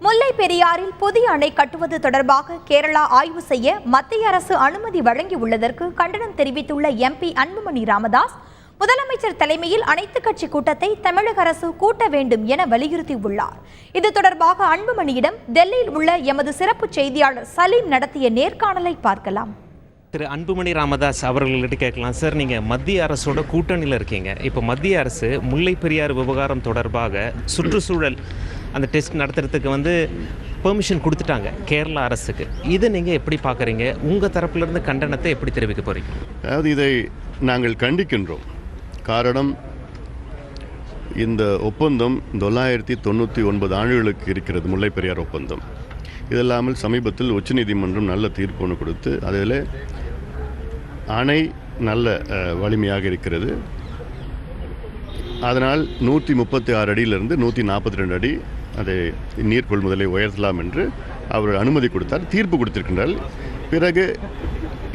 முல்லை பெரியாறில் புதிய அணை கட்டுவது தொடர்பாக கேரளா ஆய்வு செய்ய மத்திய அரசு அனுமதி வழங்கியுள்ளதற்கு கண்டனம் தெரிவித்துள்ள எம்பி அன்புமணி ராமதாஸ், முதலமைச்சர் தலைமையில் அனைத்துக் கட்சி கூட்டத்தை தமிழக அரசு கூட்ட வேண்டும் என வலியுறுத்தியுள்ளார். இது தொடர்பாக அன்புமணியிடம் டெல்லியில் உள்ள எமது சிறப்பு செய்தியாளர் சலீம் நடத்திய நேர்காணலை பார்க்கலாம். திரு அன்புமணி ராமதாஸ் அவர்கள்கிட்ட கேட்கலாம். சார், நீங்கள் மத்திய அரசோட கூட்டணியில் இருக்கீங்க. இப்போ மத்திய அரசு முல்லை பெரியாறு விவகாரம் தொடர்பாக சுற்றுச்சூழல் அந்த டெஸ்ட் நடத்துறதுக்கு பெர்மிஷன் கொடுத்துட்டாங்க கேரளா அரசுக்கு. இதை நீங்கள் எப்படி பார்க்குறீங்க? உங்கள் தரப்புலேருந்து கண்டனத்தை எப்படி தெரிவிக்க போகிறீங்க? அதாவது இதை நாங்கள் கண்டிக்கின்றோம். காரணம், இந்த ஒப்பந்தம் 999 ஆண்டுகளுக்கு இருக்கிறது முல்லை பெரியார் ஒப்பந்தம். இதல்லாமல் சமீபத்தில் உச்சநீதிமன்றம் நல்ல தீர்ப்பு ஒன்று கொடுத்து அதில் அணை நல்ல வலிமையாக இருக்கிறது. அதனால் 136 அடியிலிருந்து 142 அடி அதை நீர் கொள்முதலை உயர்த்தலாம் என்று அவர் அனுமதி கொடுத்தார், தீர்ப்பு கொடுத்திருக்கின்றார். பிறகு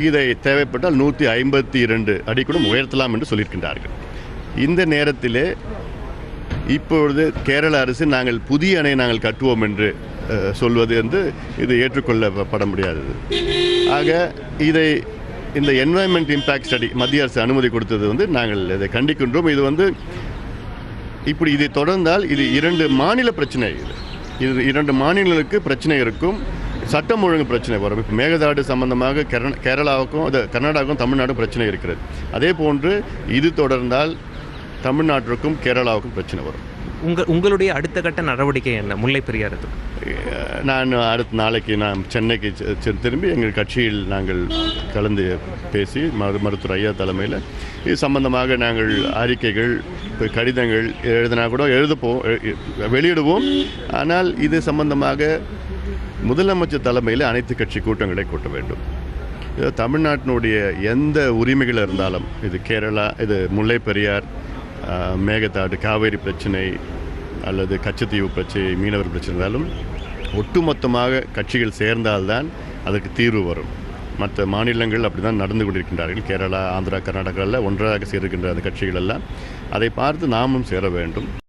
இதை தேவைப்பட்டால் 152 அடி கூட உயர்த்தலாம் என்று சொல்லியிருக்கின்றார்கள். இந்த நேரத்திலே இப்பொழுது கேரள அரசு நாங்கள் புதிய அணை நாங்கள் கட்டுவோம் என்று சொல்வது இது ஏற்றுக்கொள்ளப்பட முடியாதது. ஆக இந்த என்வாயன்மெண்ட் இம்பேக்ட் ஸ்டடி மத்திய அரசு அனுமதி கொடுத்தது நாங்கள் இதை கண்டிக்கின்றோம். இதை தொடர்ந்தால் இது 2 மாநில பிரச்சனை. இது 2 மாநிலங்களுக்கு பிரச்சனை இருக்கும், சட்டம் ஒழுங்கு பிரச்சனை வரும். இப்போ மேகதாடு சம்பந்தமாக கேரளாவுக்கும் கர்நாடகாவுக்கும் தமிழ்நாடும் பிரச்சனை இருக்கிறது. அதே போன்று இது தொடர்ந்தால் தமிழ்நாட்டிற்கும் கேரளாவுக்கும் பிரச்சனை வரும். உங்களுடைய அடுத்த கட்ட நடவடிக்கை என்ன முல்லை பெரியாறு? நான் அடுத்த நாளைக்கு சென்னைக்கு திரும்பி எங்கள் கட்சியில் நாங்கள் கலந்து பேசி மருத்துவர் ஐயா தலைமையில் இது சம்பந்தமாக நாங்கள் அறிக்கைகள், கடிதங்கள் எழுதினா கூட வெளியிடுவோம். ஆனால் இது சம்பந்தமாக முதலமைச்சர் தலைமையில் அனைத்து கட்சி கூட்டங்களை கூட்ட வேண்டும். தமிழ்நாட்டினுடைய எந்த உரிமைகள் இருந்தாலும், இது கேரளா, இது முல்லை பெரியார், மேகதாடு, காவேரி பிரச்சனை அல்லது கச்சத்தீவு பிரச்சனை, மீனவர் பிரச்சனை இருந்தாலும் ஒட்டுமொத்தமாக கட்சிகள் சேர்ந்தால்தான் அதற்கு தீர்வு வரும். மற்ற மாநிலங்கள் அப்படி தான் நடந்து கொண்டிருக்கின்றார்கள். கேரளா, ஆந்திரா, கர்நாடகாவில் ஒன்றாக சேர்க்கின்ற அந்த கட்சிகள் எல்லாம் அதை பார்த்து நாமும் சேர வேண்டும்.